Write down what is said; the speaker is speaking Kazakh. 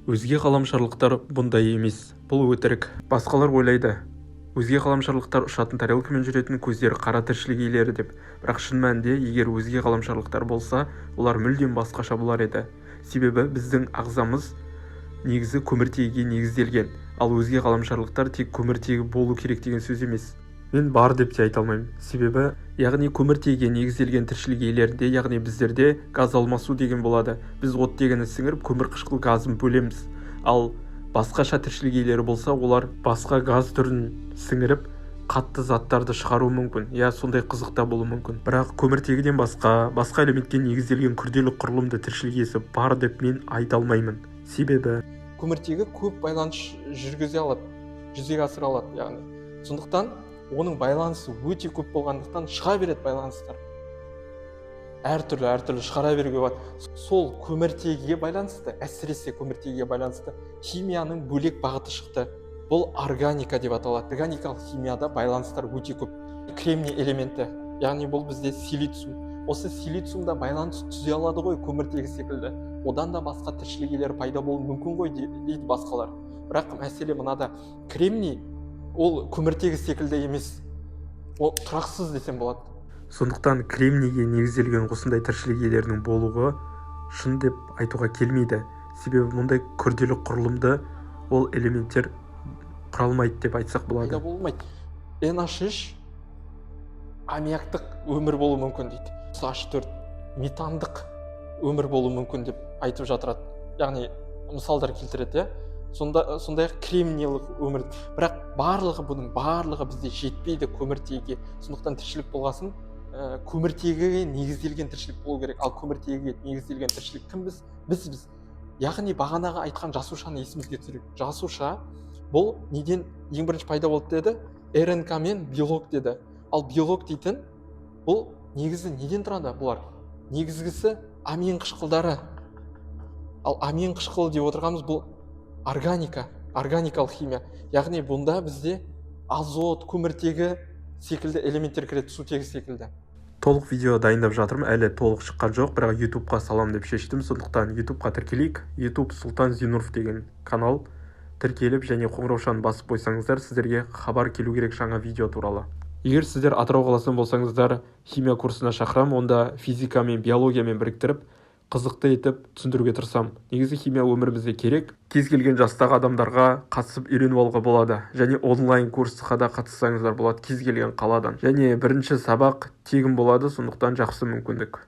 Өзге ғаламшарлықтар бұндай емес, бұл өтірік. Басқалар ойлайды, өзге ғаламшарлықтар ұшатын тарелкамен жүретін көздері қара тіршілік иелері деп. Бірақ шын мәнінде, егер өзге ғаламшарлықтар болса, олар мүлдем басқаша болар еді. Себебі біздің ағзамыз негізі көміртегіге негізделген, ал өзге ғаламшарлықтар тек көміртегі болу керек деген сөз емес. Мен бар деп те айта алмаймын. Себебі, яғни көміртегіге негізделген тіршілік иелерінде, яғни біздерде газ алмасу деген болады. Біз оттегіні сіңіріп, көмірқышқыл газын бөлеміз. Ал басқаша тіршілік иелері болса, олар басқа газ түрін сіңіріп, қатты заттарды шығару мүмкін. Сондай қызықта болуы мүмкін. Бірақ көміртегіден басқа элементке негізделген күрделі құрылымды тіршілік иесі бар деп мен айта алмаймын. Себебі көміртегі көп байланыс жүргізе алады, жүзеге асыра алады, яғни. Сондықтан оның байланысы өте көп болғандықтан шыға береді байланыстар. Әртүрлі шығара беруге болады. Сол көміртегіге байланысты, әсіресе көміртегіге байланысты химияның бөлек бағыты шықты. Бұл органика деп аталады. Органикалық химияда байланыстар өте көп. Кремний элементі, яғни бұл бізде силициум. Осы силициумда байланыс түзе алады ғой көміртегі секілді. Одан да басқа тіршілік иелері пайда болуы мүмкін ғой дейді басқалар. Бірақ мәселе мынада, кремний ол көміртегі секілді емес. Ол тұрақсыз десем болады. Сондықтан кремнийге негізделген осындай тіршілік иелерінің болуы шын деп айтуға келмейді. Себебі мұндай күрделі құрылымды ол элементтер құралмайды деп айтсақ болады. Пайда болмайды. NH3 аммиактық өмір болуы мүмкін дейді. H4 метандық өмір болуы мүмкін деп айтып жатырады. Яғни мысалдар келтіреді. Сондай кремнийлік өмір. Бірақ бұның барлығы бізде жетпейді көміртегіге. Сондықтан тіршілік болғасын, көміртегіге негізделген тіршілік болу керек. Ал көміртегіге негізделген тіршілік кім біз? Яғни бағанағы айтқан жасушаны есімізге түсірейік. Жасуша бұл неден ең бірінші пайда болды деді? РНК мен белок деді. Ал белок дейтін бұл негізі неден тұрады бұлар? Негізгісі амин қышқылдары. Ал амин қышқылы деп отырғанымыз бұл органикалық химия. Яғни бұнда бізде азот, көміртегі секілді элементтер кіреді, сутегі секілді. Толық видео дайындап жатырмын, әлі толық шыққан жоқ, бірақ YouTube-қа салам деп шештім. Сондықтан YouTube-қа тіркелейік. YouTube Сұлтан Зинуров деген канал. Тіркеліп және қоңыраушаны басып қойсаңыздар, сіздерге хабар келу керек жаңа видео туралы. Егер сіздер Атырау қаласынан болсаңыздар, химия курсына шақырам, онда физика мен биологиямен біріктіріп, қызықты етіп түсіндіруге тырысам. Негізі химия өмірімізде керек. Кез келген жастағы адамдарға қатысып үйреніп алуға болады. Және онлайн курсқа да қатыссаңыздар болады кез келген қаладан. Және бірінші сабақ тегін болады, сондықтан жақсы мүмкіндік.